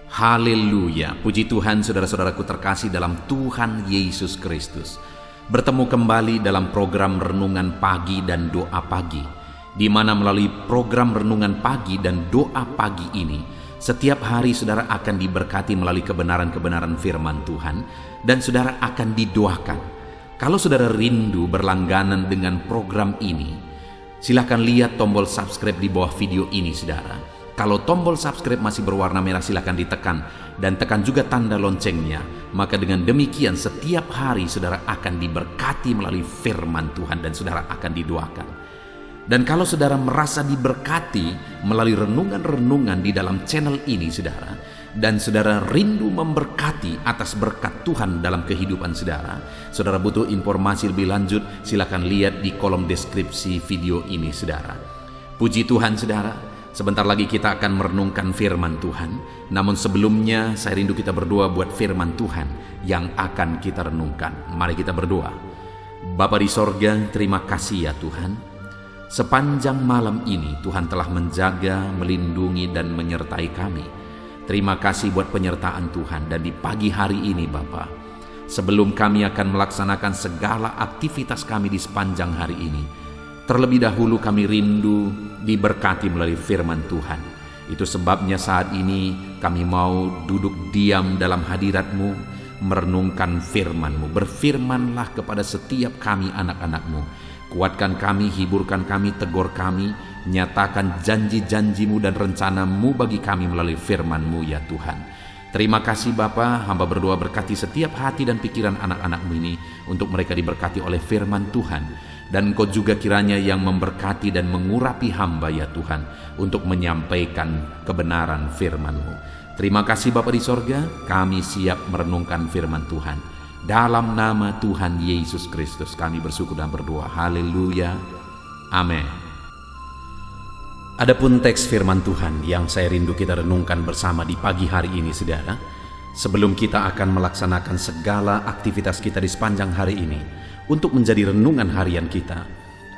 Haleluya, puji Tuhan saudara-saudaraku terkasih dalam Tuhan Yesus Kristus. Bertemu kembali dalam program Renungan Pagi dan Doa Pagi, di mana melalui program Renungan Pagi dan Doa Pagi ini, setiap hari saudara akan diberkati melalui kebenaran-kebenaran firman Tuhan, dan saudara akan didoakan. Kalau saudara rindu berlangganan dengan program ini, silakan lihat tombol subscribe di bawah video ini saudara. Kalau tombol subscribe masih berwarna merah, silakan ditekan dan tekan juga tanda loncengnya. Maka dengan demikian setiap hari saudara akan diberkati melalui firman Tuhan dan saudara akan didoakan. Dan kalau saudara merasa diberkati melalui renungan-renungan di dalam channel ini saudara, dan saudara rindu memberkati atas berkat Tuhan dalam kehidupan saudara, saudara butuh informasi lebih lanjut, silakan lihat di kolom deskripsi video ini saudara. Puji Tuhan saudara. Sebentar lagi kita akan merenungkan firman Tuhan. Namun sebelumnya saya rindu kita berdoa buat firman Tuhan yang akan kita renungkan. Mari kita berdoa. Bapa di sorga, terima kasih ya Tuhan. Sepanjang malam ini Tuhan telah menjaga, melindungi dan menyertai kami. Terima kasih buat penyertaan Tuhan. Dan di pagi hari ini Bapa, sebelum kami akan melaksanakan segala aktivitas kami di sepanjang hari ini, terlebih dahulu kami rindu diberkati melalui firman Tuhan. Itu sebabnya saat ini kami mau duduk diam dalam hadirat-Mu, merenungkan firman-Mu. Berfirmanlah kepada setiap kami anak-anak-Mu. Kuatkan kami, hiburkan kami, tegur kami, nyatakan janji-janji-Mu dan rencana-Mu bagi kami melalui firman-Mu ya Tuhan. Terima kasih Bapa, hamba berdoa berkati setiap hati dan pikiran anak-anak-Mu ini, untuk mereka diberkati oleh firman Tuhan. Dan Engkau juga kiranya yang memberkati dan mengurapi hamba ya Tuhan, untuk menyampaikan kebenaran firman-Mu. Terima kasih Bapa di sorga, kami siap merenungkan firman Tuhan. Dalam nama Tuhan Yesus Kristus kami bersyukur dan berdoa. Haleluya. Amin. Adapun teks firman Tuhan yang saya rindu kita renungkan bersama di pagi hari ini saudara, sebelum kita akan melaksanakan segala aktivitas kita di sepanjang hari ini, untuk menjadi renungan harian kita,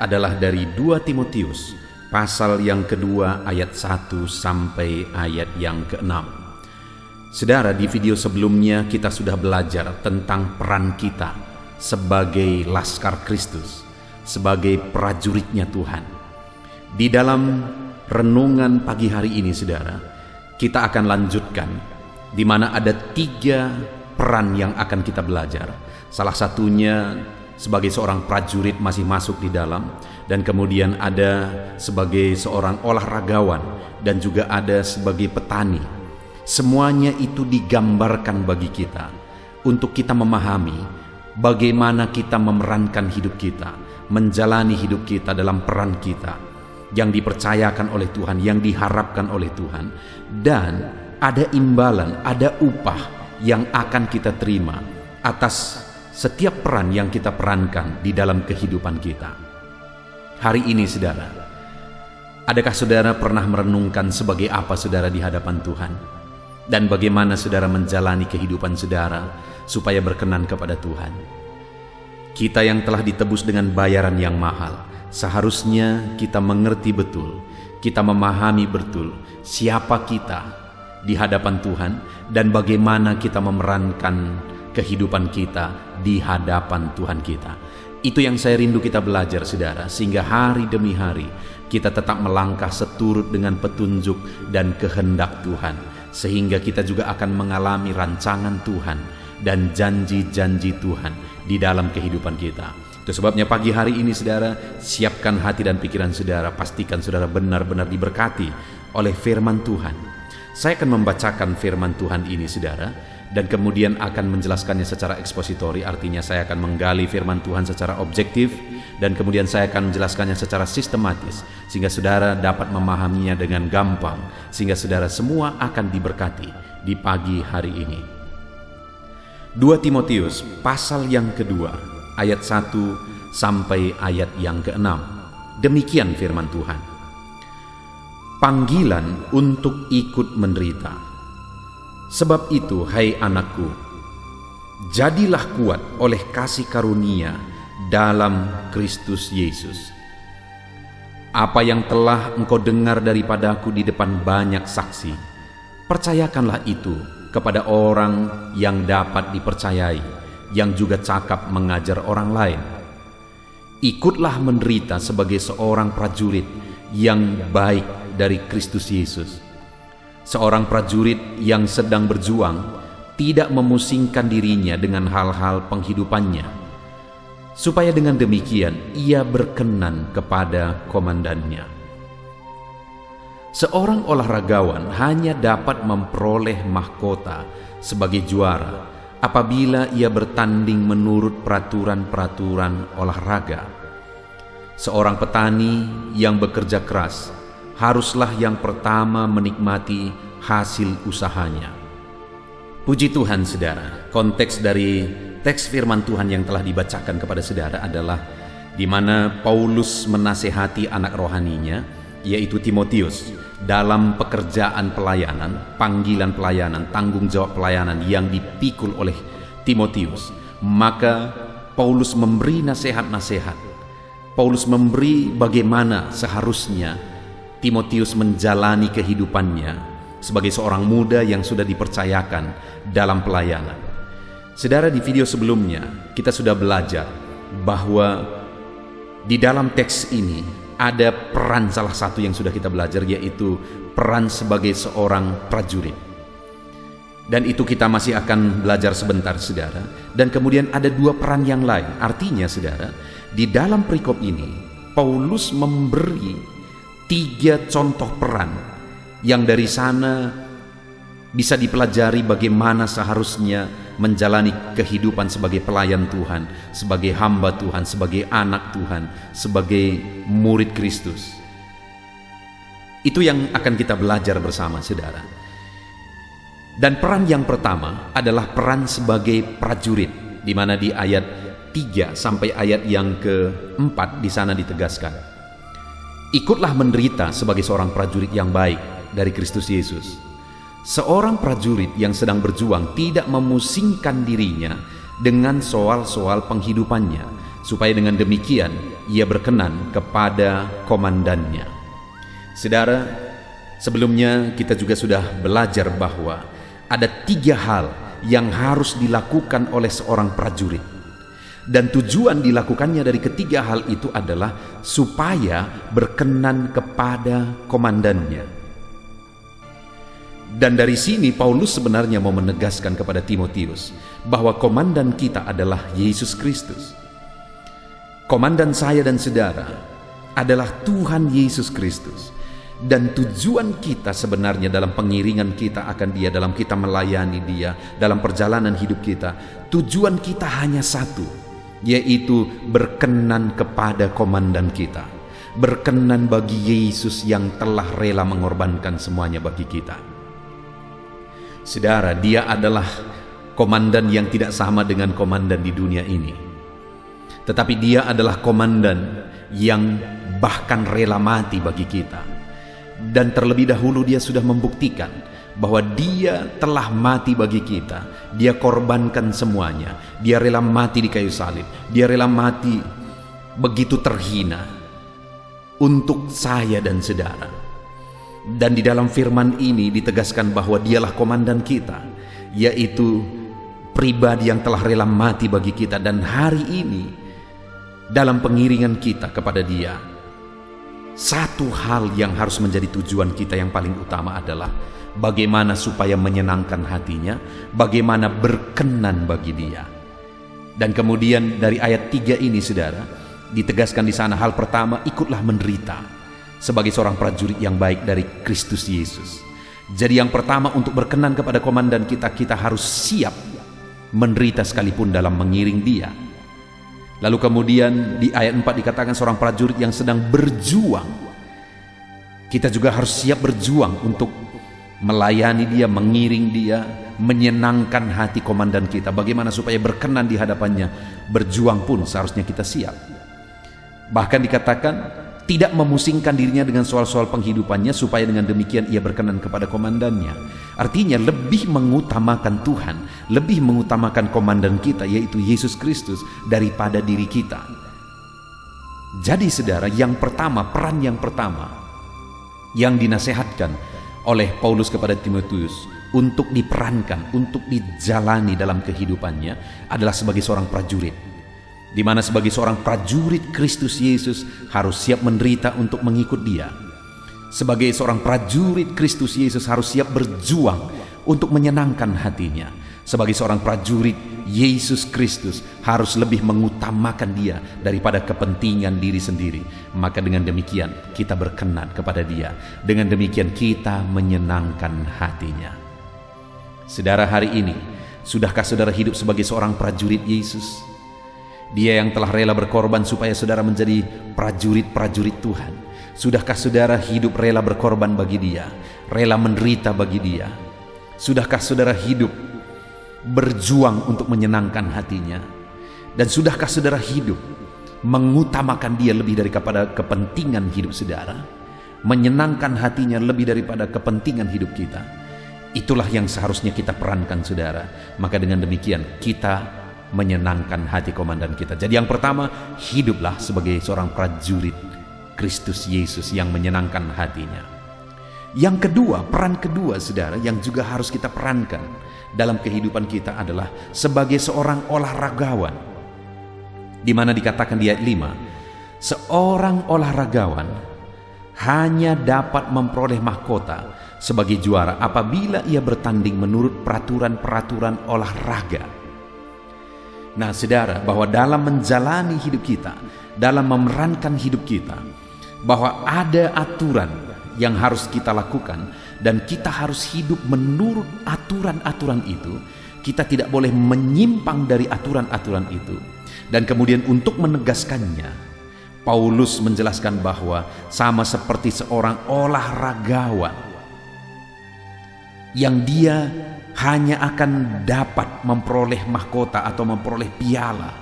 adalah dari 2 Timotius pasal yang kedua ayat 1 sampai ayat yang ke-6. Saudara, di video sebelumnya kita sudah belajar tentang peran kita sebagai laskar Kristus, sebagai prajuritnya Tuhan. Di dalam renungan pagi hari ini saudara, kita akan lanjutkan di mana ada 3 peran yang akan kita belajar. Salah satunya sebagai seorang prajurit masih masuk di dalam, dan kemudian ada sebagai seorang olahragawan, dan juga ada sebagai petani. Semuanya itu digambarkan bagi kita untuk kita memahami bagaimana kita memerankan hidup kita, menjalani hidup kita dalam peran kita yang dipercayakan oleh Tuhan, yang diharapkan oleh Tuhan, dan ada imbalan, ada upah yang akan kita terima atas setiap peran yang kita perankan di dalam kehidupan kita. Hari ini saudara, adakah saudara pernah merenungkan sebagai apa saudara di hadapan Tuhan? Dan bagaimana saudara menjalani kehidupan saudara supaya berkenan kepada Tuhan? Kita yang telah ditebus dengan bayaran yang mahal, seharusnya kita mengerti betul, kita memahami betul siapa kita di hadapan Tuhan, dan bagaimana kita memerankan kehidupan kita di hadapan Tuhan kita. Itu yang saya rindu kita belajar saudara, sehingga hari demi hari kita tetap melangkah seturut dengan petunjuk dan kehendak Tuhan, sehingga kita juga akan mengalami rancangan Tuhan dan janji-janji Tuhan di dalam kehidupan kita. Itu sebabnya pagi hari ini saudara, siapkan hati dan pikiran saudara, pastikan saudara benar-benar diberkati oleh firman Tuhan. Saya akan membacakan firman Tuhan ini saudara, dan kemudian akan menjelaskannya secara ekspositori, artinya saya akan menggali firman Tuhan secara objektif, dan kemudian saya akan menjelaskannya secara sistematis, sehingga saudara dapat memahaminya dengan gampang, sehingga saudara semua akan diberkati di pagi hari ini. 2 Timotius pasal yang kedua ayat 1 sampai ayat yang ke-6. Demikian firman Tuhan. Panggilan untuk ikut menderita. Sebab itu, hai anakku, jadilah kuat oleh kasih karunia dalam Kristus Yesus. Apa yang telah engkau dengar daripadaku di depan banyak saksi, Percayakanlah itu kepada orang yang dapat dipercayai, yang juga cakap mengajar orang lain. Ikutlah menderita sebagai seorang prajurit yang baik dari Kristus Yesus. Seorang prajurit yang sedang berjuang tidak memusingkan dirinya dengan hal-hal penghidupannya, supaya dengan demikian ia berkenan kepada komandannya. Seorang olahragawan hanya dapat memperoleh mahkota sebagai juara apabila ia bertanding menurut peraturan-peraturan olahraga. Seorang petani yang bekerja keras haruslah yang pertama menikmati hasil usahanya. Puji Tuhan, saudara, konteks dari teks firman Tuhan yang telah dibacakan kepada saudara adalah di mana Paulus menasehati anak rohaninya, yaitu Timotius, dalam pekerjaan pelayanan, panggilan pelayanan, tanggung jawab pelayanan yang dipikul oleh Timotius. Maka Paulus memberi nasihat-nasihat. Paulus memberi bagaimana seharusnya Timotius menjalani kehidupannya sebagai seorang muda yang sudah dipercayakan dalam pelayanan. Saudara, di video sebelumnya kita sudah belajar bahwa di dalam teks ini ada peran salah satu yang sudah kita belajar, yaitu peran sebagai seorang prajurit. Dan itu kita masih akan belajar sebentar, saudara. Dan kemudian ada dua peran yang lain. Artinya, saudara, di dalam perikop ini Paulus memberi 3 contoh peran yang dari sana bisa dipelajari bagaimana seharusnya menjalani kehidupan sebagai pelayan Tuhan, sebagai hamba Tuhan, sebagai anak Tuhan, sebagai murid Kristus. Itu yang akan kita belajar bersama, saudara. Dan peran yang pertama adalah peran sebagai prajurit, di mana di ayat 3 sampai ayat yang ke-4 di sana ditegaskan, ikutlah menderita sebagai seorang prajurit yang baik dari Kristus Yesus. Seorang prajurit yang sedang berjuang tidak memusingkan dirinya dengan soal-soal penghidupannya, supaya dengan demikian ia berkenan kepada komandannya. Saudara, sebelumnya kita juga sudah belajar bahwa ada 3 hal yang harus dilakukan oleh seorang prajurit. Dan tujuan dilakukannya dari ketiga hal itu adalah supaya berkenan kepada komandannya. Dan dari sini Paulus sebenarnya mau menegaskan kepada Timotius bahwa komandan kita adalah Yesus Kristus. Komandan saya dan saudara adalah Tuhan Yesus Kristus. Dan tujuan kita sebenarnya dalam pengiringan kita akan Dia, dalam kita melayani Dia, dalam perjalanan hidup kita, tujuan kita hanya satu, yaitu berkenan kepada komandan kita, berkenan bagi Yesus yang telah rela mengorbankan semuanya bagi kita. Saudara, Dia adalah komandan yang tidak sama dengan komandan di dunia ini, tetapi Dia adalah komandan yang bahkan rela mati bagi kita. Dan terlebih dahulu Dia sudah membuktikan bahwa Dia telah mati bagi kita. Dia korbankan semuanya. Dia rela mati di kayu salib. Dia rela mati begitu terhina untuk saya dan saudara. Dan di dalam firman ini ditegaskan bahwa Dialah komandan kita, yaitu pribadi yang telah rela mati bagi kita. Dan hari ini dalam pengiringan kita kepada Dia, satu hal yang harus menjadi tujuan kita yang paling utama adalah bagaimana supaya menyenangkan hatinya, bagaimana berkenan bagi Dia. Dan kemudian dari ayat 3 ini, saudara, ditegaskan di sana hal pertama, ikutlah menderita sebagai seorang prajurit yang baik dari Kristus Yesus. Jadi yang pertama, untuk berkenan kepada komandan kita, kita harus siap menderita sekalipun dalam mengiring Dia. Lalu kemudian di ayat 4 dikatakan seorang prajurit yang sedang berjuang. Kita juga harus siap berjuang untuk melayani Dia, mengiring Dia, menyenangkan hati komandan kita. Bagaimana supaya berkenan di hadapannya, berjuang pun seharusnya kita siap. Bahkan dikatakan tidak memusingkan dirinya dengan soal-soal penghidupannya, supaya dengan demikian ia berkenan kepada komandannya. Artinya lebih mengutamakan Tuhan, lebih mengutamakan komandan kita, yaitu Yesus Kristus, daripada diri kita. Jadi saudara, yang pertama, peran yang pertama yang dinasehatkan oleh Paulus kepada Timotius untuk diperankan, untuk dijalani dalam kehidupannya adalah sebagai seorang prajurit, di mana sebagai seorang prajurit Kristus Yesus harus siap menderita untuk mengikut Dia. Sebagai seorang prajurit Kristus Yesus harus siap berjuang untuk menyenangkan hatinya. Sebagai seorang prajurit Yesus Kristus harus lebih mengutamakan Dia daripada kepentingan diri sendiri. Maka dengan demikian kita berkenan kepada Dia. Dengan demikian kita menyenangkan hatinya. Saudara, hari ini sudahkah saudara hidup sebagai seorang prajurit Yesus? Dia yang telah rela berkorban supaya saudara menjadi prajurit-prajurit Tuhan. Sudahkah saudara hidup rela berkorban bagi Dia, rela menderita bagi Dia? Sudahkah saudara hidup berjuang untuk menyenangkan hatinya? Dan sudahkah saudara hidup mengutamakan Dia lebih daripada kepentingan hidup saudara, menyenangkan hatinya lebih daripada kepentingan hidup kita? Itulah yang seharusnya kita perankan, saudara. Maka dengan demikian kita menyenangkan hati komandan kita. Jadi yang pertama, hiduplah sebagai seorang prajurit Kristus Yesus yang menyenangkan hatinya. Yang kedua, peran kedua, saudara, yang juga harus kita perankan dalam kehidupan kita adalah sebagai seorang olahragawan, di mana dikatakan di ayat 5, seorang olahragawan hanya dapat memperoleh mahkota sebagai juara apabila ia bertanding menurut peraturan-peraturan olahraga. Nah, saudara, bahwa dalam menjalani hidup kita, dalam memerankan hidup kita, bahwa ada aturan yang harus kita lakukan dan kita harus hidup menurut aturan-aturan itu. Kita tidak boleh menyimpang dari aturan-aturan itu. Dan kemudian untuk menegaskannya, Paulus menjelaskan bahwa sama seperti seorang olahragawan yang dia hanya akan dapat memperoleh mahkota atau memperoleh piala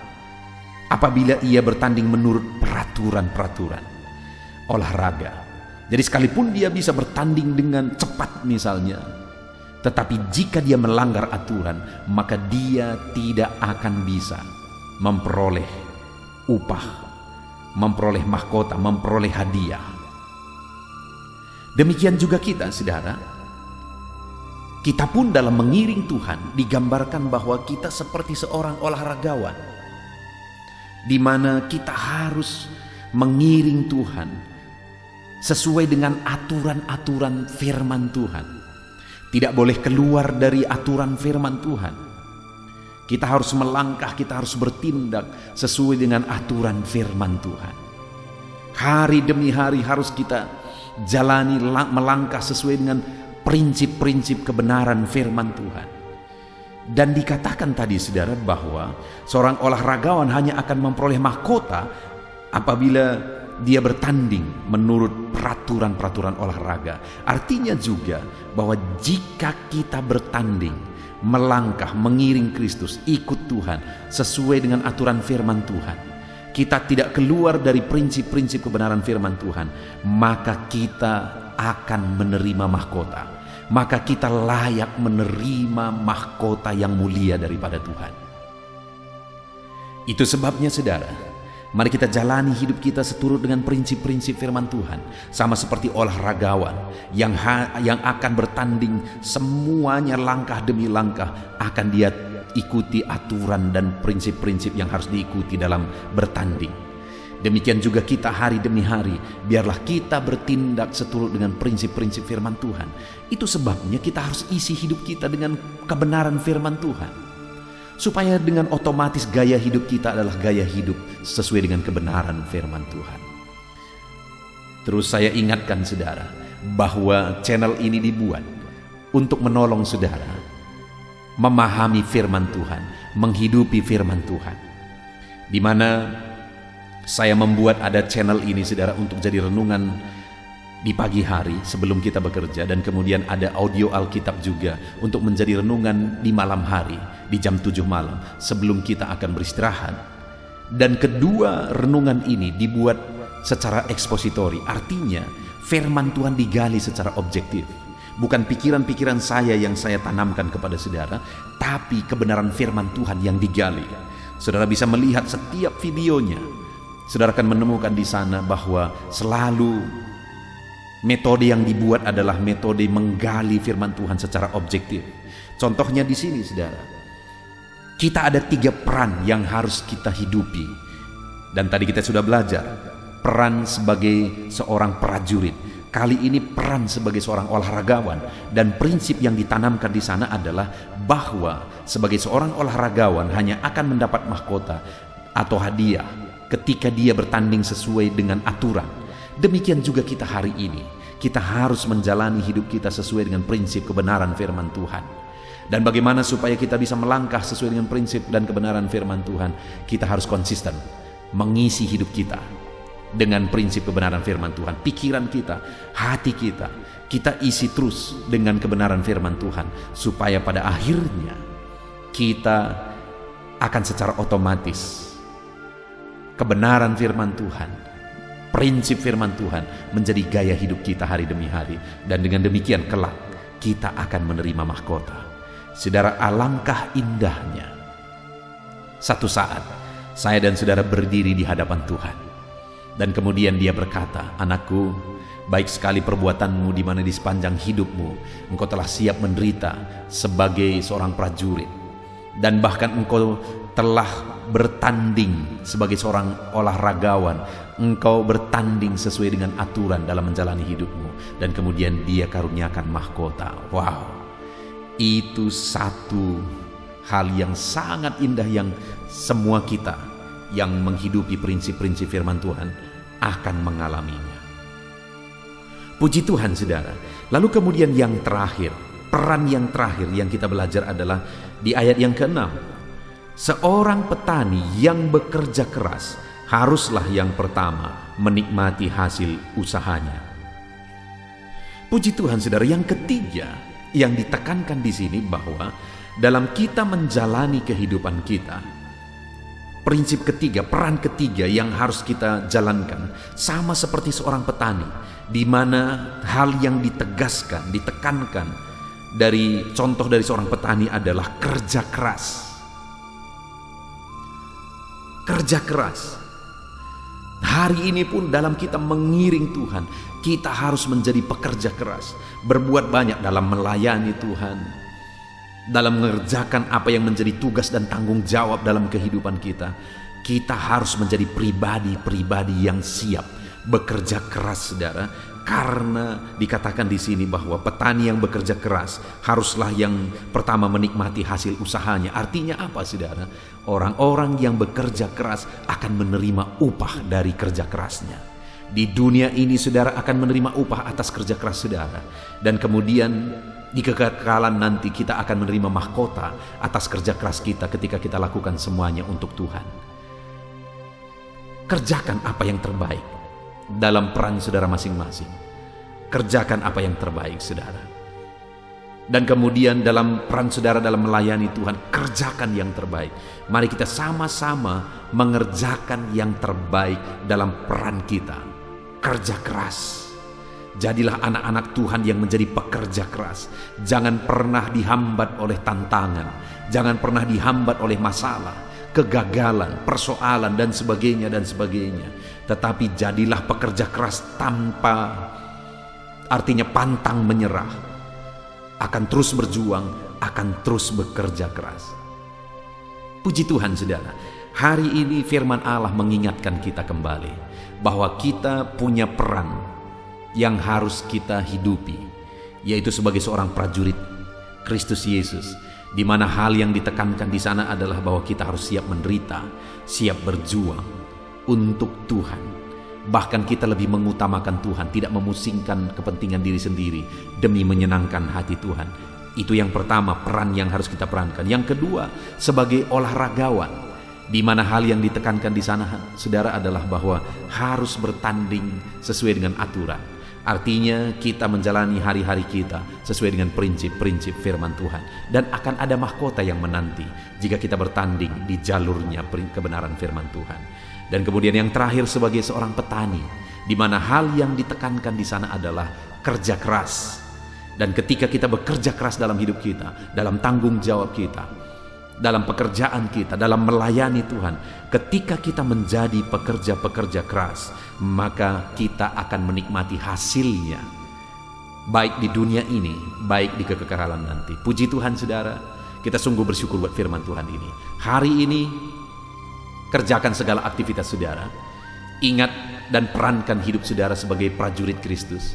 apabila ia bertanding menurut peraturan-peraturan olahraga. Jadi sekalipun dia bisa bertanding dengan cepat misalnya, tetapi jika dia melanggar aturan, maka dia tidak akan bisa memperoleh upah, memperoleh mahkota, memperoleh hadiah. Demikian juga kita, saudara. Kita pun dalam mengiring Tuhan digambarkan bahwa kita seperti seorang olahragawan, di mana kita harus mengiring Tuhan sesuai dengan aturan-aturan firman Tuhan. Tidak boleh keluar dari aturan firman Tuhan. Kita harus melangkah, kita harus bertindak sesuai dengan aturan firman Tuhan. Hari demi hari harus kita jalani, melangkah sesuai dengan prinsip-prinsip kebenaran firman Tuhan. Dan dikatakan tadi, saudara, bahwa seorang olahragawan hanya akan memperoleh mahkota apabila dia bertanding menurut peraturan-peraturan olahraga. Artinya juga bahwa jika kita bertanding, melangkah, mengiring Kristus, ikut Tuhan sesuai dengan aturan firman Tuhan, kita tidak keluar dari prinsip-prinsip kebenaran firman Tuhan, maka kita akan menerima mahkota. Maka kita layak menerima mahkota yang mulia daripada Tuhan. Itu sebabnya, saudara, mari kita jalani hidup kita seturut dengan prinsip-prinsip firman Tuhan. Sama seperti olahragawan yang akan bertanding, semuanya langkah demi langkah akan dia ikuti aturan dan prinsip-prinsip yang harus diikuti dalam bertanding. Demikian juga kita hari demi hari, biarlah kita bertindak seturut dengan prinsip-prinsip firman Tuhan. Itu sebabnya kita harus isi hidup kita dengan kebenaran firman Tuhan, supaya dengan otomatis gaya hidup kita adalah gaya hidup sesuai dengan kebenaran firman Tuhan. Terus saya ingatkan, saudara, bahwa channel ini dibuat untuk menolong saudara memahami firman Tuhan, menghidupi firman Tuhan. Di mana saya membuat ada channel ini, saudara, untuk jadi renungan di pagi hari sebelum kita bekerja, dan kemudian ada audio Alkitab juga untuk menjadi renungan di malam hari di jam 7 malam sebelum kita akan beristirahat. Dan kedua renungan ini dibuat secara ekspositori, artinya firman Tuhan digali secara objektif. Bukan pikiran-pikiran saya yang saya tanamkan kepada saudara, tapi kebenaran firman Tuhan yang digali. Saudara bisa melihat setiap videonya. Saudara akan menemukan di sana bahwa selalu Metode yang dibuat adalah metode menggali firman Tuhan secara objektif. Contohnya di sini, saudara. Kita ada 3 peran yang harus kita hidupi. Dan tadi kita sudah belajar. Peran sebagai seorang prajurit. Kali ini peran sebagai seorang olahragawan. Dan prinsip yang ditanamkan di sana adalah bahwa sebagai seorang olahragawan hanya akan mendapat mahkota atau hadiah ketika dia bertanding sesuai dengan aturan. Demikian juga kita hari ini. Kita harus menjalani hidup kita sesuai dengan prinsip kebenaran firman Tuhan. Dan bagaimana supaya kita bisa melangkah sesuai dengan prinsip dan kebenaran firman Tuhan? Kita harus konsisten mengisi hidup kita dengan prinsip kebenaran firman Tuhan. Pikiran kita, hati kita, kita isi terus dengan kebenaran firman Tuhan. Supaya pada akhirnya kita akan secara otomatis kebenaran firman Tuhan, prinsip firman Tuhan menjadi gaya hidup kita hari demi hari. Dan dengan demikian kelak kita akan menerima mahkota. Saudara, alangkah indahnya satu saat saya dan saudara berdiri di hadapan Tuhan. Dan kemudian dia berkata, "Anakku, baik sekali perbuatanmu di mana di sepanjang hidupmu engkau telah siap menderita sebagai seorang prajurit. Dan bahkan engkau telah bertanding sebagai seorang olahragawan. Engkau bertanding sesuai dengan aturan dalam menjalani hidupmu." Dan kemudian dia karuniakan mahkota. Wow, itu satu hal yang sangat indah yang semua kita yang menghidupi prinsip-prinsip firman Tuhan akan mengalaminya. Puji Tuhan, saudara. Lalu kemudian yang terakhir, peran yang terakhir yang kita belajar adalah di ayat yang ke-6. Seorang petani yang bekerja keras haruslah yang pertama menikmati hasil usahanya. Puji Tuhan, saudara. Yang ketiga yang ditekankan di sini bahwa dalam kita menjalani kehidupan kita, prinsip ketiga, peran ketiga yang harus kita jalankan sama seperti seorang petani, di mana hal yang ditegaskan, ditekankan dari contoh dari seorang petani adalah kerja keras. Kerja keras. Hari ini pun dalam kita mengiring Tuhan, kita harus menjadi pekerja keras, berbuat banyak dalam melayani Tuhan, dalam mengerjakan apa yang menjadi tugas dan tanggung jawab dalam kehidupan kita. Kita harus menjadi pribadi-pribadi yang siap bekerja keras, saudara, karena dikatakan di sini bahwa petani yang bekerja keras haruslah yang pertama menikmati hasil usahanya. Artinya apa, saudara? Orang-orang yang bekerja keras akan menerima upah dari kerja kerasnya. Di dunia ini saudara akan menerima upah atas kerja keras saudara. Dan kemudian di kekekalan nanti kita akan menerima mahkota atas kerja keras kita ketika kita lakukan semuanya untuk Tuhan. Kerjakan apa yang terbaik dalam peran saudara masing-masing. Kerjakan apa yang terbaik saudara. Dan kemudian dalam peran saudara dalam melayani Tuhan, kerjakan yang terbaik. Mari kita sama-sama mengerjakan yang terbaik dalam peran kita. Kerja keras. Jadilah anak-anak Tuhan yang menjadi pekerja keras. Jangan pernah dihambat oleh tantangan. Jangan pernah dihambat oleh masalah, kegagalan, persoalan dan sebagainya dan sebagainya. Tetapi jadilah pekerja keras tanpa artinya pantang menyerah. Akan terus berjuang, akan terus bekerja keras. Puji Tuhan saudara, hari ini firman Allah mengingatkan kita kembali bahwa kita punya peran yang harus kita hidupi, yaitu sebagai seorang prajurit Kristus Yesus, di mana hal yang ditekankan di sana adalah bahwa kita harus siap menderita, siap berjuang untuk Tuhan. Bahkan kita lebih mengutamakan Tuhan, tidak memusingkan kepentingan diri sendiri demi menyenangkan hati Tuhan. Itu yang pertama, peran yang harus kita perankan. Yang kedua, sebagai olahragawan, di mana hal yang ditekankan di sana, saudara, adalah bahwa harus bertanding sesuai dengan aturan. Artinya kita menjalani hari-hari kita sesuai dengan prinsip-prinsip firman Tuhan. Dan akan ada mahkota yang menanti jika kita bertanding di jalurnya kebenaran firman Tuhan. Dan kemudian yang terakhir sebagai seorang petani, di mana hal yang ditekankan di sana adalah kerja keras. Dan ketika kita bekerja keras dalam hidup kita, dalam tanggung jawab kita, dalam pekerjaan kita, dalam melayani Tuhan. Ketika kita menjadi pekerja-pekerja keras, maka kita akan menikmati hasilnya, baik di dunia ini, baik di kekekalan nanti. Puji Tuhan saudara, kita sungguh bersyukur buat firman Tuhan ini. Hari ini, kerjakan segala aktivitas saudara. Ingat dan perankan hidup saudara sebagai prajurit Kristus.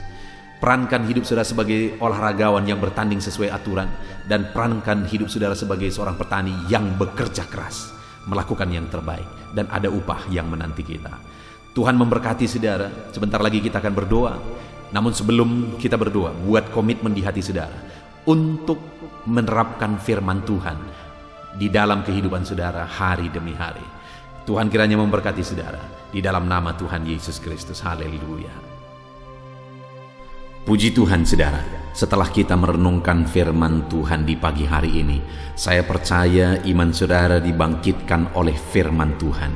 Perankan hidup saudara sebagai olahragawan yang bertanding sesuai aturan. Dan perankan hidup saudara sebagai seorang petani yang bekerja keras, melakukan yang terbaik, dan ada upah yang menanti kita. Tuhan memberkati saudara. Sebentar lagi kita akan berdoa. Namun sebelum kita berdoa, buat komitmen di hati saudara untuk menerapkan firman Tuhan di dalam kehidupan saudara hari demi hari. Tuhan kiranya memberkati saudara di dalam nama Tuhan Yesus Kristus. Haleluya. Puji Tuhan saudara, setelah kita merenungkan firman Tuhan di pagi hari ini, saya percaya iman saudara dibangkitkan oleh firman Tuhan.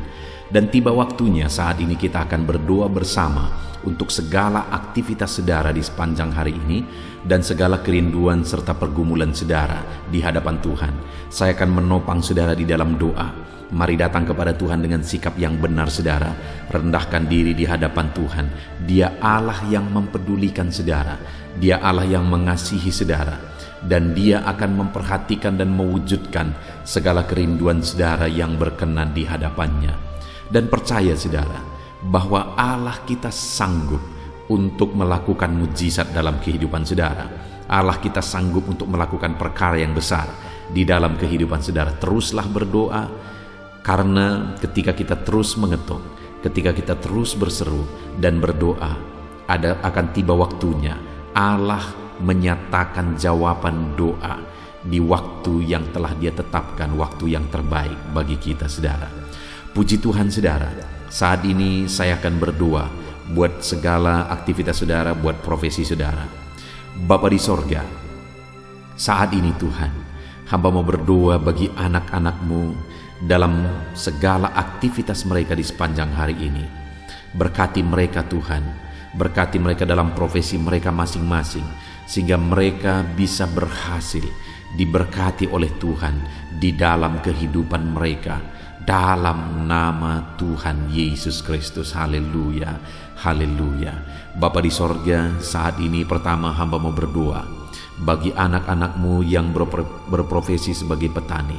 Dan tiba waktunya saat ini kita akan berdoa bersama untuk segala aktivitas saudara di sepanjang hari ini dan segala kerinduan serta pergumulan saudara di hadapan Tuhan. Saya akan menopang saudara di dalam doa. Mari datang kepada Tuhan dengan sikap yang benar saudara. Rendahkan diri di hadapan Tuhan. Dia Allah yang mempedulikan saudara. Dia Allah yang mengasihi saudara. Dan Dia akan memperhatikan dan mewujudkan segala kerinduan saudara yang berkenan di hadapannya. Dan percaya saudara, bahwa Allah kita sanggup untuk melakukan mujizat dalam kehidupan saudara. Allah kita sanggup untuk melakukan perkara yang besar di dalam kehidupan saudara. Teruslah berdoa, karena ketika kita terus mengetuk, ketika kita terus berseru dan berdoa, akan tiba waktunya Allah menyatakan jawaban doa di waktu yang telah Dia tetapkan, waktu yang terbaik bagi kita saudara. Puji Tuhan saudara, saat ini saya akan berdoa buat segala aktivitas saudara, buat profesi saudara. Bapa di sorga, saat ini Tuhan, hamba mau berdoa bagi anak-anak-Mu dalam segala aktivitas mereka di sepanjang hari ini. Berkati mereka Tuhan, berkati mereka dalam profesi mereka masing-masing, sehingga mereka bisa berhasil, diberkati oleh Tuhan di dalam kehidupan mereka. Dalam nama Tuhan Yesus Kristus. Haleluya, haleluya. Bapa di sorga, saat ini pertama hamba mau berdoa bagi anak-anak-Mu yang berprofesi sebagai petani.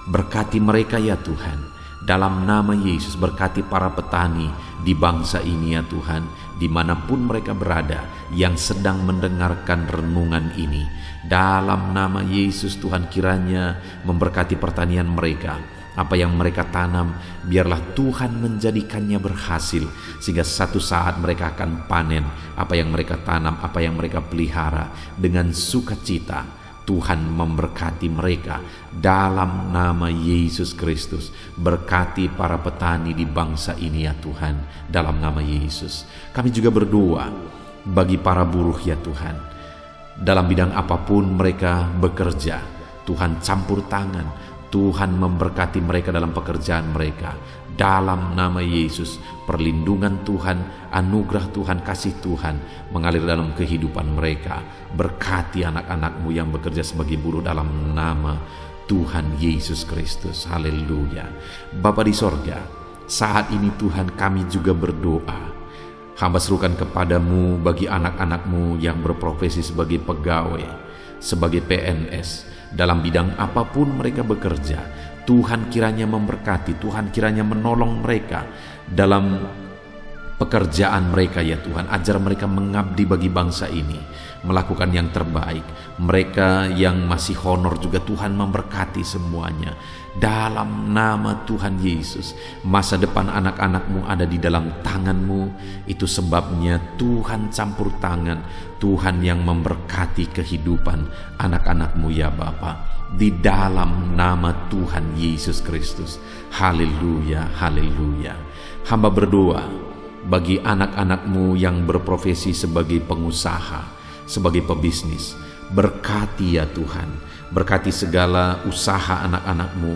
Berkati mereka ya Tuhan. Dalam nama Yesus, berkati para petani di bangsa ini ya Tuhan, dimanapun mereka berada yang sedang mendengarkan renungan ini. Dalam nama Yesus Tuhan, kiranya memberkati pertanian mereka. Apa yang mereka tanam, biarlah Tuhan menjadikannya berhasil, sehingga satu saat mereka akan panen apa yang mereka tanam, apa yang mereka pelihara dengan sukacita. Tuhan memberkati mereka dalam nama Yesus Kristus. Berkati para petani di bangsa ini ya Tuhan, dalam nama Yesus. Kami juga berdoa bagi para buruh ya Tuhan, dalam bidang apapun mereka bekerja. Tuhan campur tangan, Tuhan memberkati mereka dalam pekerjaan mereka. Dalam nama Yesus, perlindungan Tuhan, anugerah Tuhan, kasih Tuhan mengalir dalam kehidupan mereka. Berkati anak-anak-Mu yang bekerja sebagai buruh dalam nama Tuhan Yesus Kristus. Haleluya. Bapa di sorga, saat ini Tuhan kami juga berdoa. Hamba serukan kepadamu bagi anak-anak-Mu yang berprofesi sebagai pegawai, sebagai PNS, dalam bidang apapun mereka bekerja. Tuhan kiranya memberkati, Tuhan kiranya menolong mereka dalam pekerjaan mereka ya Tuhan. Ajar mereka mengabdi bagi bangsa ini, melakukan yang terbaik. Mereka yang masih honor juga Tuhan memberkati semuanya. Dalam nama Tuhan Yesus, masa depan anak-anak-Mu ada di dalam tangan-Mu. Itu sebabnya Tuhan campur tangan, Tuhan yang memberkati kehidupan anak-anak-Mu ya Bapa. Di dalam nama Tuhan Yesus Kristus. Haleluya, haleluya. Hamba berdoa bagi anak-anak-Mu yang berprofesi sebagai pengusaha, sebagai pebisnis. Berkati ya Tuhan, berkati segala usaha anak-anak-Mu,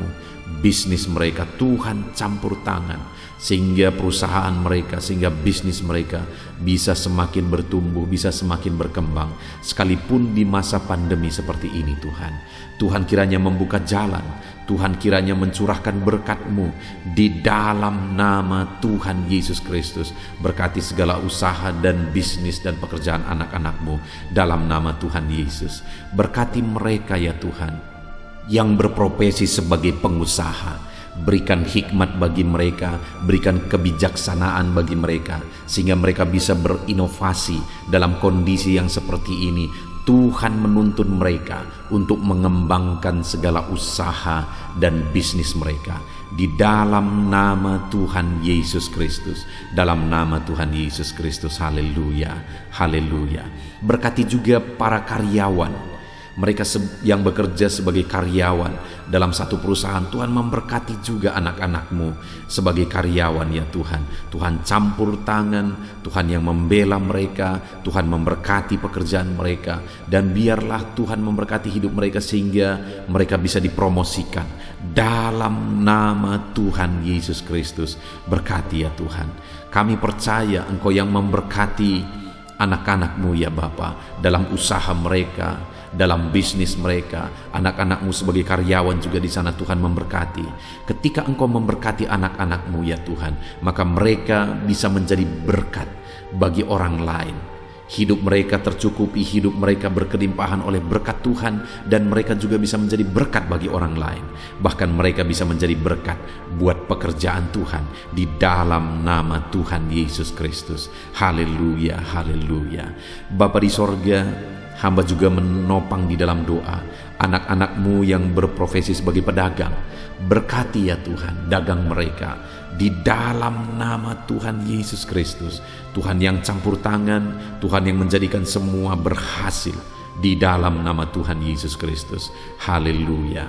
bisnis mereka. Tuhan campur tangan sehingga perusahaan mereka, sehingga bisnis mereka bisa semakin bertumbuh, bisa semakin berkembang sekalipun di masa pandemi seperti ini. Tuhan kiranya membuka jalan, Tuhan kiranya mencurahkan berkat-Mu di dalam nama Tuhan Yesus Kristus. Berkati segala usaha dan bisnis dan pekerjaan anak-anak-Mu dalam nama Tuhan Yesus. Berkati mereka ya Tuhan yang berprofesi sebagai pengusaha. Berikan hikmat bagi mereka, berikan kebijaksanaan bagi mereka, sehingga mereka bisa berinovasi dalam kondisi yang seperti ini. Tuhan menuntun mereka untuk mengembangkan segala usaha dan bisnis mereka di dalam nama Tuhan Yesus Kristus. Dalam nama Tuhan Yesus Kristus. Haleluya, haleluya. Berkati juga para karyawan, mereka yang bekerja sebagai karyawan dalam satu perusahaan. Tuhan memberkati juga anak-anak-Mu sebagai karyawan ya Tuhan. Tuhan campur tangan, Tuhan yang membela mereka, Tuhan memberkati pekerjaan mereka, dan biarlah Tuhan memberkati hidup mereka sehingga mereka bisa dipromosikan dalam nama Tuhan Yesus Kristus. Berkati ya Tuhan. Kami percaya Engkau yang memberkati anak-anak-Mu ya Bapa dalam usaha mereka, dalam bisnis mereka. Anak-anak-Mu sebagai karyawan juga di sana Tuhan memberkati. Ketika Engkau memberkati anak-anak-Mu ya Tuhan, maka mereka bisa menjadi berkat bagi orang lain. Hidup mereka tercukupi, hidup mereka berkelimpahan oleh berkat Tuhan, dan mereka juga bisa menjadi berkat bagi orang lain. Bahkan mereka bisa menjadi berkat buat pekerjaan Tuhan di dalam nama Tuhan Yesus Kristus. Haleluya, haleluya. Bapa di sorga, hamba juga menopang di dalam doa anak-anak-Mu yang berprofesi sebagai pedagang. Berkati ya Tuhan dagang mereka di dalam nama Tuhan Yesus Kristus. Tuhan yang campur tangan, Tuhan yang menjadikan semua berhasil di dalam nama Tuhan Yesus Kristus. Haleluya.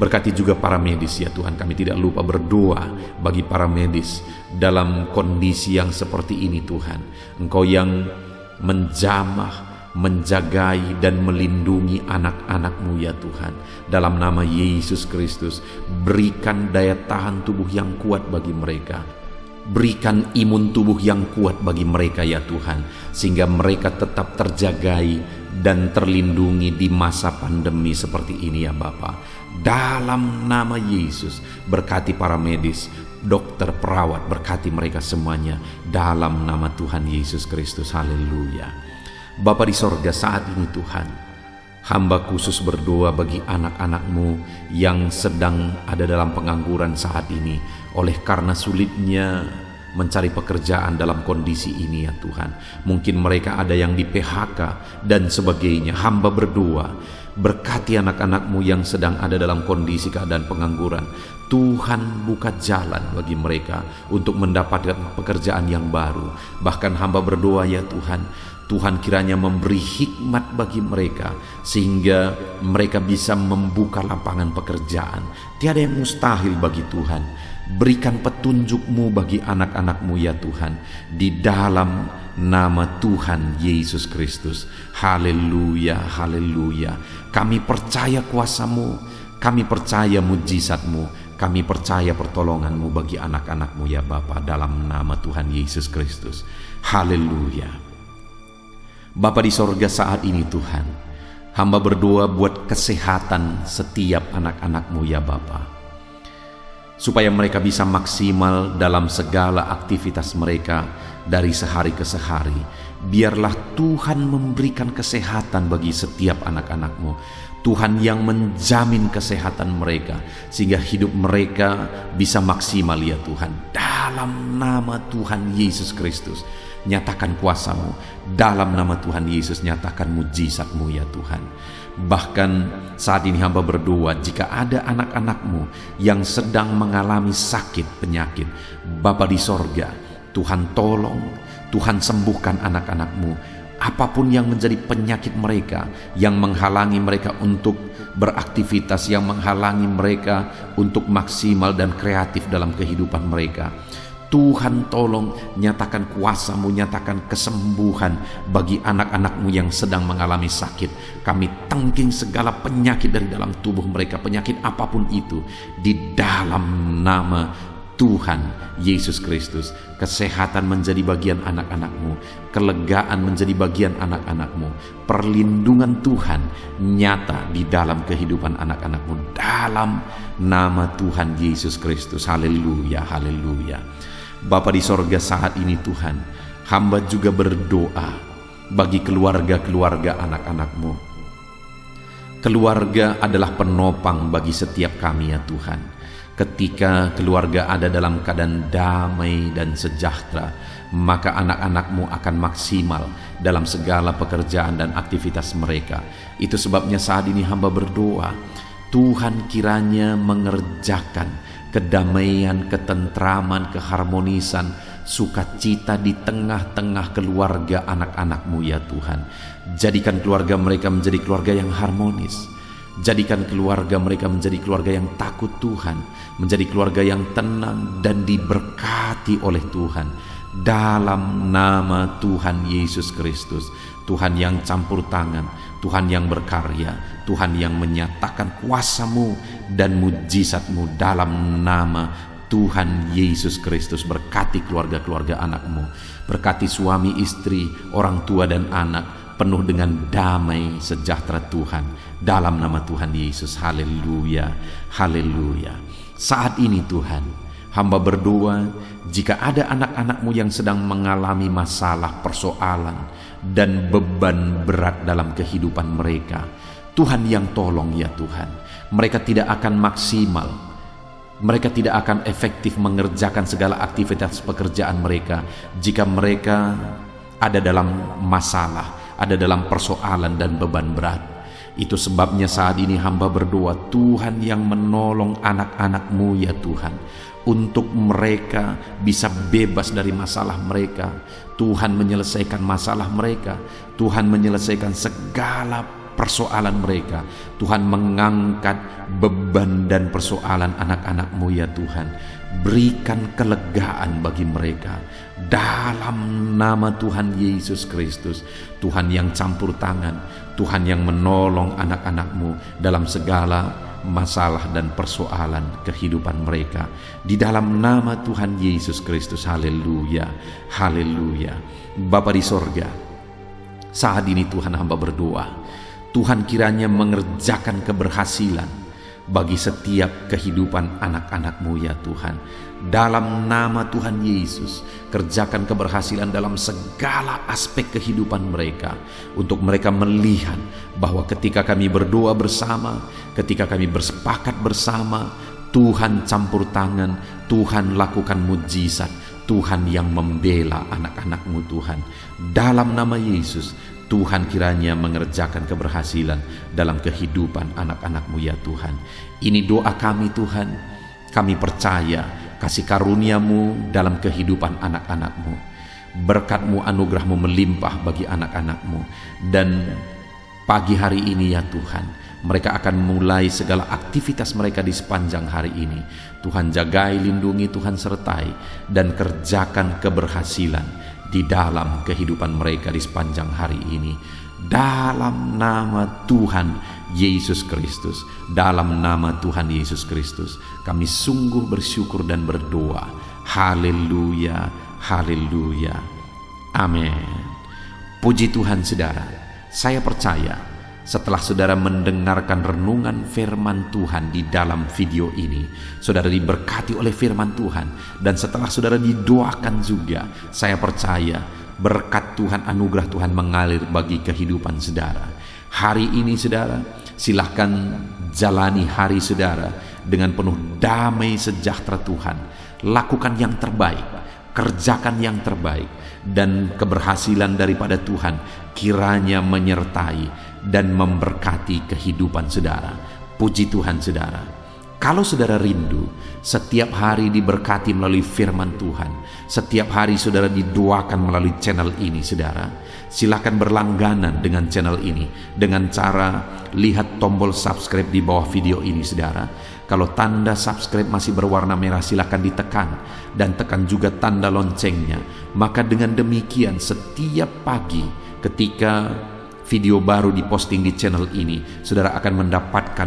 Berkati juga para medis ya Tuhan. Kami tidak lupa berdoa bagi para medis dalam kondisi yang seperti ini Tuhan. Engkau yang menjamah, menjagai dan melindungi anak-anak-Mu ya Tuhan. Dalam nama Yesus Kristus, berikan daya tahan tubuh yang kuat bagi mereka. Berikan imun tubuh yang kuat bagi mereka ya Tuhan, sehingga mereka tetap terjagai dan terlindungi di masa pandemi seperti ini ya Bapa. Dalam nama Yesus, berkati para medis, dokter, perawat, berkati mereka semuanya dalam nama Tuhan Yesus Kristus. Haleluya. Bapa di sorga, saat ini Tuhan, hamba khusus berdoa bagi anak-anak-Mu yang sedang ada dalam pengangguran saat ini, oleh karena sulitnya mencari pekerjaan dalam kondisi ini ya Tuhan. Mungkin mereka ada yang di PHK dan sebagainya. Hamba berdoa, berkati anak-anak-Mu yang sedang ada dalam kondisi keadaan pengangguran. Tuhan buka jalan bagi mereka untuk mendapatkan pekerjaan yang baru. Bahkan hamba berdoa ya Tuhan, Tuhan kiranya memberi hikmat bagi mereka sehingga mereka bisa membuka lapangan pekerjaan. Tiada yang mustahil bagi Tuhan. Berikan petunjuk-Mu bagi anak-anak-Mu ya Tuhan, di dalam nama Tuhan Yesus Kristus. Haleluya, haleluya. Kami percaya kuasa-Mu, kami percaya mujizat-Mu, kami percaya pertolongan-Mu bagi anak-anak-Mu ya Bapa, dalam nama Tuhan Yesus Kristus. Haleluya. Bapa di sorga, saat ini Tuhan, hamba berdoa buat kesehatan setiap anak-anak-Mu ya Bapa, supaya mereka bisa maksimal dalam segala aktivitas mereka dari sehari ke sehari. Biarlah Tuhan memberikan kesehatan bagi setiap anak-anak-Mu. Tuhan yang menjamin kesehatan mereka sehingga hidup mereka bisa maksimal ya Tuhan. Dalam nama Tuhan Yesus Kristus, nyatakan kuasa-Mu. Dalam nama Tuhan Yesus, nyatakan mujizat-Mu ya Tuhan. Bahkan saat ini hamba berdoa, jika ada anak-anak-Mu yang sedang mengalami sakit penyakit, Bapa di sorga, Tuhan tolong, Tuhan sembuhkan anak-anak-Mu. Apapun yang menjadi penyakit mereka, yang menghalangi mereka untuk beraktivitas, yang menghalangi mereka untuk maksimal dan kreatif dalam kehidupan mereka, Tuhan tolong nyatakan kuasa-Mu, nyatakan kesembuhan bagi anak-anak-Mu yang sedang mengalami sakit. Kami tangking segala penyakit dari dalam tubuh mereka, penyakit apapun itu, di dalam nama Tuhan Yesus Kristus. Kesehatan menjadi bagian anak-anak-Mu, kelegaan menjadi bagian anak-anak-Mu, perlindungan Tuhan nyata di dalam kehidupan anak-anak-Mu dalam nama Tuhan Yesus Kristus. Haleluya, haleluya. Bapa di sorga, saat ini Tuhan, hamba juga berdoa bagi keluarga-keluarga anak-anak-Mu. Keluarga adalah penopang bagi setiap kami ya Tuhan. Ketika keluarga ada dalam keadaan damai dan sejahtera, maka anak-anak-Mu akan maksimal dalam segala pekerjaan dan aktivitas mereka. Itu sebabnya saat ini hamba berdoa, Tuhan kiranya mengerjakan kedamaian, ketentraman, keharmonisan, sukacita di tengah-tengah keluarga anak-anak-Mu ya Tuhan. Jadikan keluarga mereka menjadi keluarga yang harmonis. Jadikan keluarga mereka menjadi keluarga yang takut Tuhan, menjadi keluarga yang tenang dan diberkati oleh Tuhan. Dalam nama Tuhan Yesus Kristus, Tuhan yang campur tangan, Tuhan yang berkarya, Tuhan yang menyatakan kuasa-Mu dan mujizat-Mu dalam nama Tuhan Yesus Kristus. Berkati keluarga-keluarga anak-Mu, berkati suami, istri, orang tua dan anak, penuh dengan damai sejahtera Tuhan dalam nama Tuhan Yesus. Haleluya, haleluya. Saat ini Tuhan, hamba berdoa jika ada anak-anak-Mu yang sedang mengalami masalah, persoalan, dan beban berat dalam kehidupan mereka, Tuhan yang tolong ya Tuhan. Mereka tidak akan maksimal, mereka tidak akan efektif mengerjakan segala aktivitas pekerjaan mereka jika mereka ada dalam masalah, ada dalam persoalan dan beban berat. Itu sebabnya saat ini hamba berdoa, Tuhan yang menolong anak-anak-Mu ya Tuhan, untuk mereka bisa bebas dari masalah mereka. Tuhan menyelesaikan masalah mereka, Tuhan menyelesaikan segala persoalan mereka. Tuhan mengangkat beban dan persoalan anak-anak-Mu ya Tuhan. Berikan kelegaan bagi mereka dalam nama Tuhan Yesus Kristus. Tuhan yang campur tangan, Tuhan yang menolong anak-anak-Mu dalam segala masalah dan persoalan kehidupan mereka di dalam nama Tuhan Yesus Kristus. Haleluya, haleluya. Bapa di sorga, saat ini Tuhan hamba berdoa, Tuhan kiranya mengerjakan keberhasilan bagi setiap kehidupan anak-anak-Mu ya Tuhan. Dalam nama Tuhan Yesus, kerjakan keberhasilan dalam segala aspek kehidupan mereka, untuk mereka melihat bahwa ketika kami berdoa bersama, ketika kami bersepakat bersama, Tuhan campur tangan, Tuhan lakukan mujizat, Tuhan yang membela anak-anak-Mu Tuhan. Dalam nama Yesus, Tuhan kiranya mengerjakan keberhasilan dalam kehidupan anak-anak-Mu ya Tuhan. Ini doa kami Tuhan. Kami percaya kasih karunia-Mu dalam kehidupan anak-anak-Mu. Berkat-Mu, anugerah-Mu melimpah bagi anak-anak-Mu. Dan pagi hari ini ya Tuhan, mereka akan mulai segala aktivitas mereka di sepanjang hari ini. Tuhan jagai, lindungi, Tuhan sertai, dan kerjakan keberhasilan di dalam kehidupan mereka di sepanjang hari ini. Dalam nama Tuhan Yesus Kristus, dalam nama Tuhan Yesus Kristus, kami sungguh bersyukur dan berdoa. Haleluya, haleluya, amin. Puji Tuhan saudara, saya percaya setelah saudara mendengarkan renungan firman Tuhan di dalam video ini, saudara diberkati oleh firman Tuhan. Dan setelah saudara didoakan juga, saya percaya berkat Tuhan, anugerah Tuhan mengalir bagi kehidupan saudara. Hari ini saudara, silahkan jalani hari saudara dengan penuh damai sejahtera Tuhan. Lakukan yang terbaik, kerjakan yang terbaik, dan keberhasilan daripada Tuhan kiranya menyertai dan memberkati kehidupan saudara. Puji Tuhan saudara. Kalau saudara rindu setiap hari diberkati melalui firman Tuhan, setiap hari saudara didoakan melalui channel ini, saudara, silakan berlangganan dengan channel ini dengan cara lihat tombol subscribe di bawah video ini, saudara. Kalau tanda subscribe masih berwarna merah, silakan ditekan dan tekan juga tanda loncengnya. Maka dengan demikian setiap pagi ketika video baru diposting di channel ini, saudara akan mendapatkan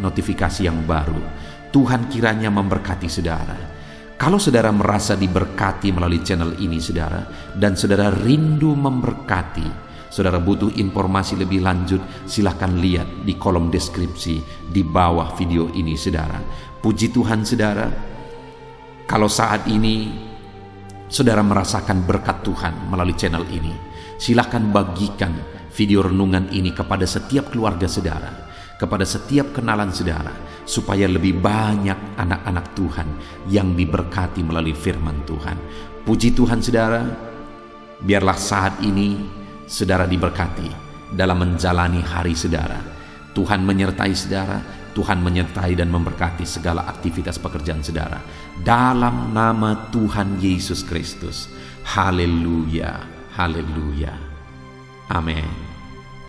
notifikasi yang baru. Tuhan kiranya memberkati saudara. Kalau saudara merasa diberkati melalui channel ini, saudara, dan saudara rindu memberkati, saudara butuh informasi lebih lanjut, silahkan lihat di kolom deskripsi di bawah video ini, saudara. Puji Tuhan, saudara. Kalau saat ini saudara merasakan berkat Tuhan melalui channel ini, silahkan bagikan video renungan ini kepada setiap keluarga saudara, kepada setiap kenalan saudara, supaya lebih banyak anak-anak Tuhan yang diberkati melalui firman Tuhan. Puji Tuhan, saudara. Biarlah saat ini saudara diberkati dalam menjalani hari saudara. Tuhan menyertai saudara, Tuhan menyertai dan memberkati segala aktivitas pekerjaan saudara. Dalam nama Tuhan Yesus Kristus. Haleluya, haleluya. Amin.